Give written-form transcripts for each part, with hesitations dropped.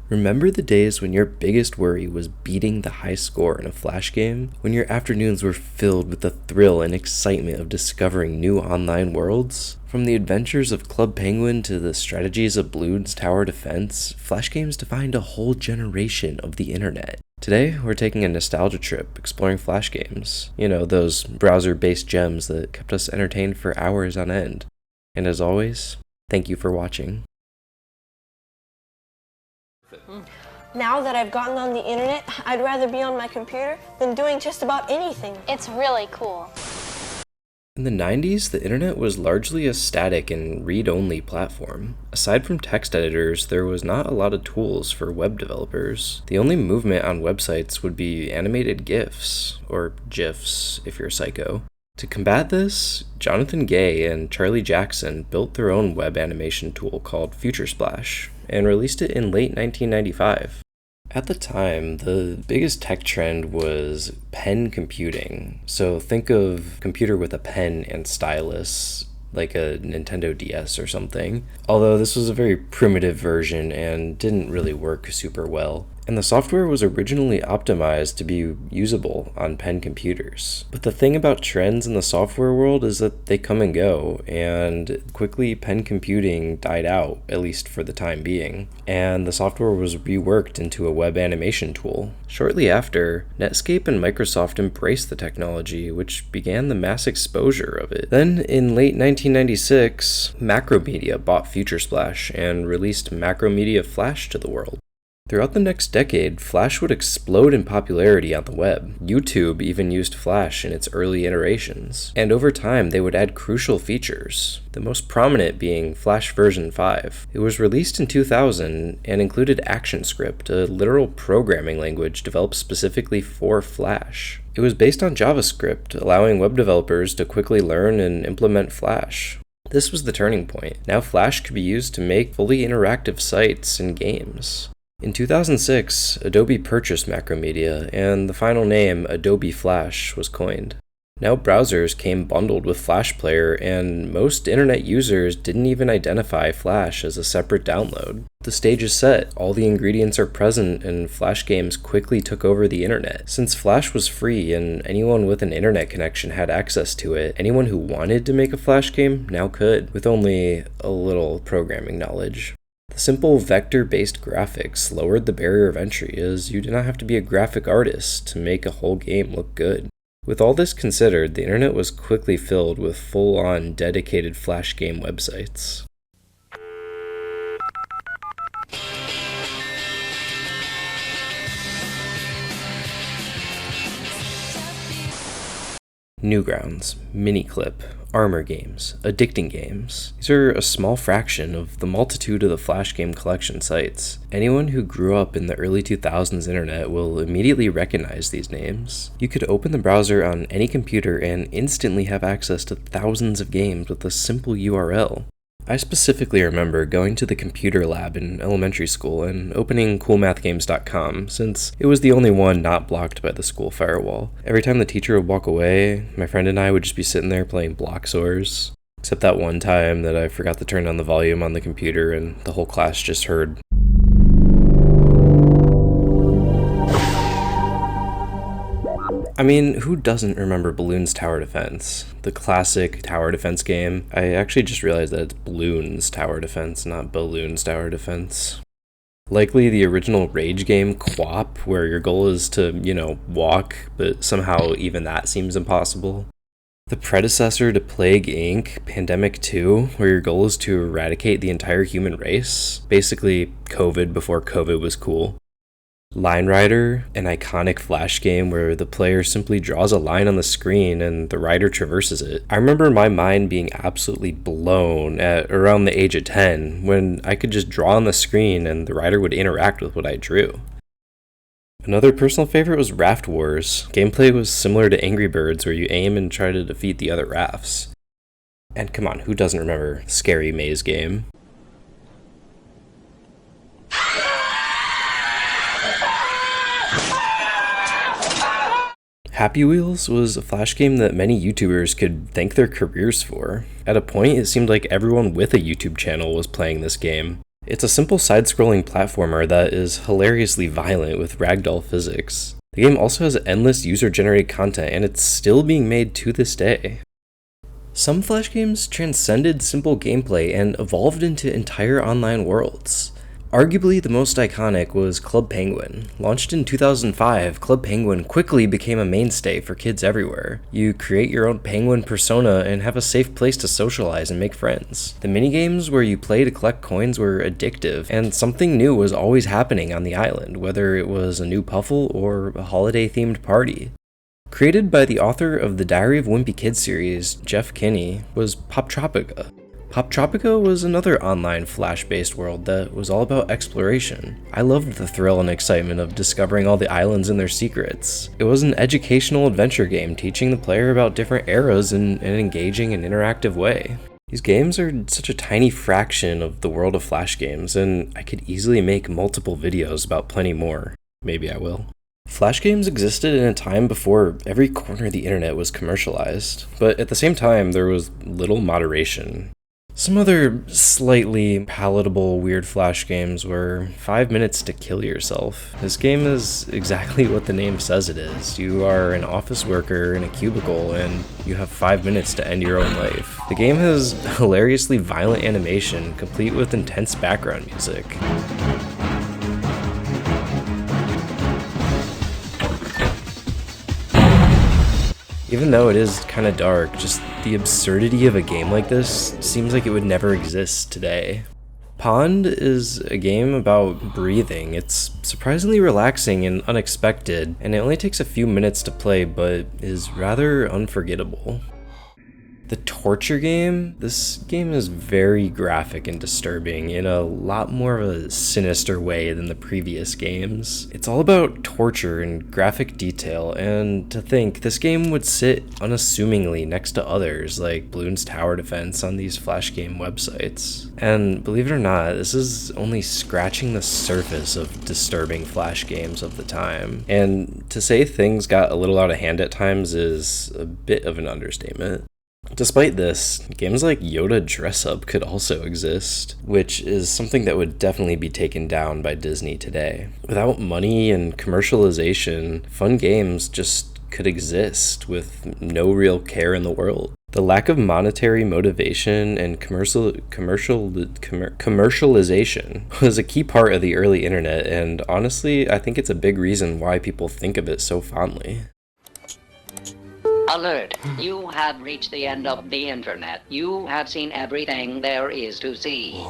Remember the days when your biggest worry was beating the high score in a Flash game? When your afternoons were filled with the thrill and excitement of discovering new online worlds? From the adventures of Club Penguin to the strategies of Bloons Tower Defense, Flash games defined a whole generation of the internet. Today, we're taking a nostalgia trip exploring Flash games. You know, those browser-based gems that kept us entertained for hours on end. And as always, thank you for watching. Now that I've gotten on the internet, I'd rather be on my computer than doing just about anything. It's really cool. In the 90s, the internet was largely a static and read-only platform. Aside from text editors, there was not a lot of tools for web developers. The only movement on websites would be animated GIFs, or GIFs if you're a psycho. To combat this, Jonathan Gay and Charlie Jackson built their own web animation tool called FutureSplash and released it in late 1995. At the time, the biggest tech trend was pen computing. So think of computer with a pen and stylus, like a Nintendo DS or something. Although this was a very primitive version and didn't really work super well. And the software was originally optimized to be usable on pen computers. But the thing about trends in the software world is that they come and go, and quickly pen computing died out, at least for the time being, and the software was reworked into a web animation tool. Shortly after, Netscape and Microsoft embraced the technology, which began the mass exposure of it. Then, in late 1996, Macromedia bought FutureSplash and released Macromedia Flash to the world. Throughout the next decade, Flash would explode in popularity on the web. YouTube even used Flash in its early iterations, and over time they would add crucial features, the most prominent being Flash version 5. It was released in 2000 and included ActionScript, a literal programming language developed specifically for Flash. It was based on JavaScript, allowing web developers to quickly learn and implement Flash. This was the turning point. Now Flash could be used to make fully interactive sites and games. In 2006, Adobe purchased Macromedia, and the final name, Adobe Flash, was coined. Now browsers came bundled with Flash Player, and most internet users didn't even identify Flash as a separate download. The stage is set, all the ingredients are present, and Flash games quickly took over the internet. Since Flash was free and anyone with an internet connection had access to it, anyone who wanted to make a Flash game now could, with only a little programming knowledge. The simple vector-based graphics lowered the barrier of entry, as you did not have to be a graphic artist to make a whole game look good. With all this considered, the internet was quickly filled with full-on dedicated Flash game websites. Newgrounds, Miniclip, Armor Games, Addicting Games. These are a small fraction of the multitude of the Flash game collection sites. Anyone who grew up in the early 2000s internet will immediately recognize these names. You could open the browser on any computer and instantly have access to thousands of games with a simple URL. I specifically remember going to the computer lab in elementary school and opening coolmathgames.com, since it was the only one not blocked by the school firewall. Every time the teacher would walk away, my friend and I would just be sitting there playing Bloxors. Except that one time that I forgot to turn down the volume on the computer and the whole class just heard. I mean, who doesn't remember Bloons Tower Defense? The classic tower defense game. I actually just realized that it's Bloons Tower Defense, not Balloons Tower Defense. Likely the original Rage game, QWOP, where your goal is to, walk, but somehow even that seems impossible. The predecessor to Plague Inc., Pandemic 2, where your goal is to eradicate the entire human race. Basically, COVID before COVID was cool. Line Rider, an iconic Flash game where the player simply draws a line on the screen and the rider traverses it. I remember my mind being absolutely blown at around the age of 10 when I could just draw on the screen and the rider would interact with what I drew. Another personal favorite was Raft Wars. Gameplay was similar to Angry Birds where you aim and try to defeat the other rafts. And come on, who doesn't remember Scary Maze game? Happy Wheels was a Flash game that many YouTubers could thank their careers for. At a point, it seemed like everyone with a YouTube channel was playing this game. It's a simple side-scrolling platformer that is hilariously violent with ragdoll physics. The game also has endless user-generated content, and it's still being made to this day. Some Flash games transcended simple gameplay and evolved into entire online worlds. Arguably the most iconic was Club Penguin. Launched in 2005, Club Penguin quickly became a mainstay for kids everywhere. You create your own penguin persona and have a safe place to socialize and make friends. The minigames where you play to collect coins were addictive, and something new was always happening on the island, whether it was a new puffle or a holiday-themed party. Created by the author of the Diary of Wimpy Kid series, Jeff Kinney, was Poptropica. Poptropica was another online Flash-based world that was all about exploration. I loved the thrill and excitement of discovering all the islands and their secrets. It was an educational adventure game teaching the player about different eras in an engaging and interactive way. These games are such a tiny fraction of the world of Flash games, and I could easily make multiple videos about plenty more. Maybe I will. Flash games existed in a time before every corner of the internet was commercialized, but at the same time there was little moderation. Some other slightly palatable weird Flash games were 5 Minutes to Kill Yourself. This game is exactly what the name says it is. You are an office worker in a cubicle and you have 5 minutes to end your own life. The game has hilariously violent animation, complete with intense background music. Even though it is kinda dark, just the absurdity of a game like this seems like it would never exist today. Pond is a game about breathing. It's surprisingly relaxing and unexpected, and it only takes a few minutes to play, but is rather unforgettable. The Torture game? This game is very graphic and disturbing in a lot more of a sinister way than the previous games. It's all about torture and graphic detail, and to think this game would sit unassumingly next to others like Bloons Tower Defense on these Flash game websites. And believe it or not, this is only scratching the surface of disturbing Flash games of the time. And to say things got a little out of hand at times is a bit of an understatement. Despite this, games like Yoda Dress Up could also exist, which is something that would definitely be taken down by Disney today. Without money and commercialization, fun games just could exist with no real care in the world. The lack of monetary motivation and commercialization was a key part of the early internet, and honestly, I think it's a big reason why people think of it so fondly. Alert! You have reached the end of the internet. You have seen everything there is to see.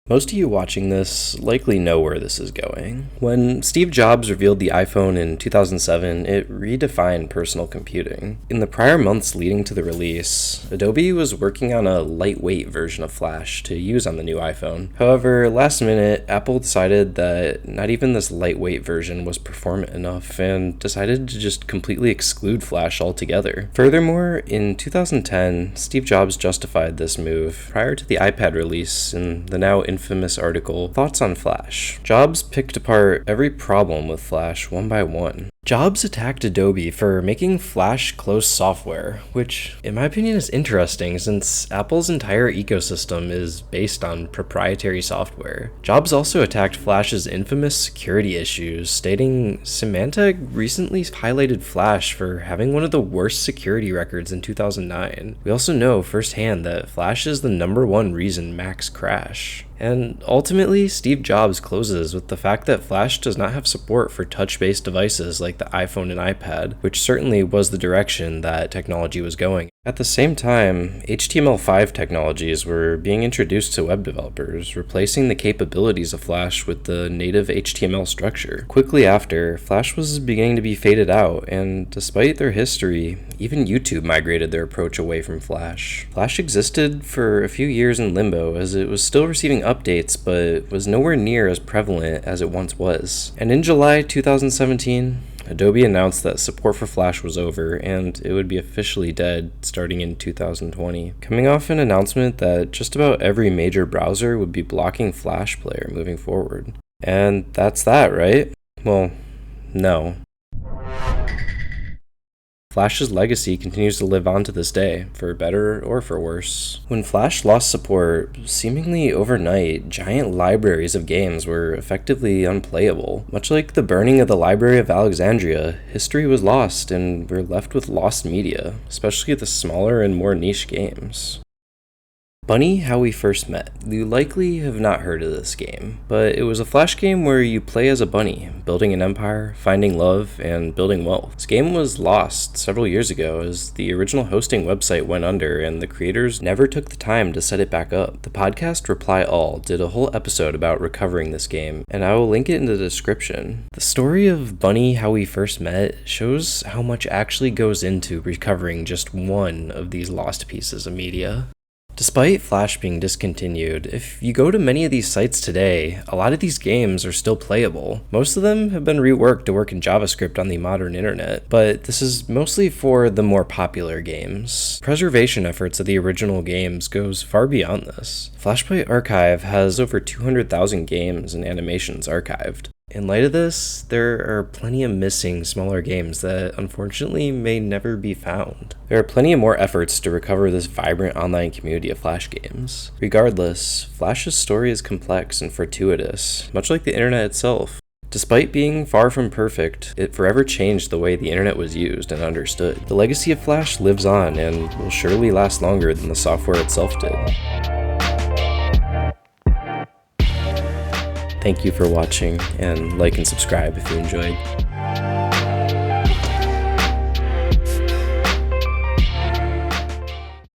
Most of you watching this likely know where this is going. When Steve Jobs revealed the iPhone in 2007, it redefined personal computing. In the prior months leading to the release, Adobe was working on a lightweight version of Flash to use on the new iPhone. However, last minute, Apple decided that not even this lightweight version was performant enough and decided to just completely exclude Flash altogether. Furthermore, in 2010, Steve Jobs justified this move prior to the iPad release in the now infamous article, Thoughts on Flash. Jobs picked apart every problem with Flash one by one. Jobs attacked Adobe for making Flash closed software, which in my opinion is interesting since Apple's entire ecosystem is based on proprietary software. Jobs also attacked Flash's infamous security issues, stating Symantec recently highlighted Flash for having one of the worst security records in 2009. We also know firsthand that Flash is the #1 reason Macs crash. And ultimately, Steve Jobs closes with the fact that Flash does not have support for touch-based devices like the iPhone and iPad, which certainly was the direction that technology was going. At the same time, HTML5 technologies were being introduced to web developers, replacing the capabilities of Flash with the native HTML structure. Quickly after, Flash was beginning to be faded out, and despite their history, even YouTube migrated their approach away from Flash. Flash existed for a few years in limbo as it was still receiving updates, but was nowhere near as prevalent as it once was. And in July 2017, Adobe announced that support for Flash was over and it would be officially dead starting in 2020, coming off an announcement that just about every major browser would be blocking Flash Player moving forward. And that's that, right? Well, no. Flash's legacy continues to live on to this day, for better or for worse. When Flash lost support, seemingly overnight, giant libraries of games were effectively unplayable. Much like the burning of the Library of Alexandria, history was lost and we're left with lost media, especially the smaller and more niche games. Bunny How We First Met. You likely have not heard of this game, but it was a Flash game where you play as a bunny, building an empire, finding love, and building wealth. This game was lost several years ago as the original hosting website went under and the creators never took the time to set it back up. The podcast Reply All did a whole episode about recovering this game, and I will link it in the description. The story of Bunny How We First Met shows how much actually goes into recovering just one of these lost pieces of media. Despite Flash being discontinued, if you go to many of these sites today, a lot of these games are still playable. Most of them have been reworked to work in JavaScript on the modern internet, but this is mostly for the more popular games. Preservation efforts of the original games goes far beyond this. Flashpoint Archive has over 200,000 games and animations archived. In light of this, there are plenty of missing smaller games that unfortunately may never be found. There are plenty of more efforts to recover this vibrant online community of Flash games. Regardless, Flash's story is complex and fortuitous, much like the internet itself. Despite being far from perfect, it forever changed the way the internet was used and understood. The legacy of Flash lives on and will surely last longer than the software itself did. Thank you for watching, and like and subscribe if you enjoyed.